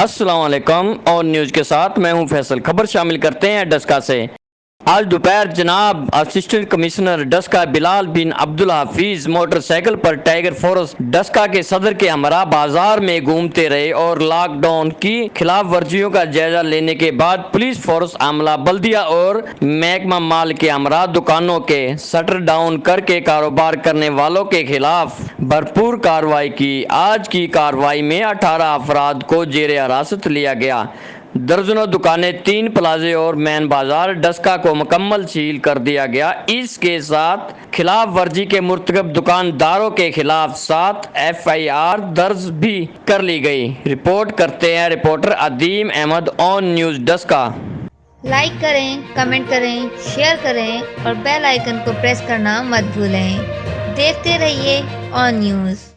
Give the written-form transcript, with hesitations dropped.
السلام علیکم، اور نیوز کے ساتھ میں ہوں فیصل۔ خبر شامل کرتے ہیں ڈسکا سے۔ آج دوپہر جناب اسسٹنٹ کمشنر ڈسکا بلال بن عبدالحفیظ موٹر سائیکل پر ٹائیگر فورس ڈسکا کے صدر کے ہمراہ بازار میں گھومتے رہے اور لاک ڈاؤن کی خلاف ورزیوں کا جائزہ لینے کے بعد پولیس فورس عملہ بلدیہ اور محکمہ مال کے ہمراہ دکانوں کے شٹر ڈاؤن کر کے کاروبار کرنے والوں کے خلاف بھرپور کارروائی کی۔ آج کی کارروائی میں 18 افراد کو زیر حراست لیا گیا۔ درجنوں دکانیں، 3 پلازے اور مین بازار ڈسکا کو مکمل سیل کر دیا گیا۔ اس کے ساتھ خلاف ورزی کے مرتکب دکانداروں کے خلاف 7 FIR درج بھی کر لی گئی۔ رپورٹ کرتے ہیں رپورٹر عدیم احمد آن نیوز ڈسکا۔ لائک کریں، کمنٹ کریں، شیئر کریں اور بیل آئیکن کو پریس کرنا مت بھولیں۔ دیکھتے رہیے آن نیوز۔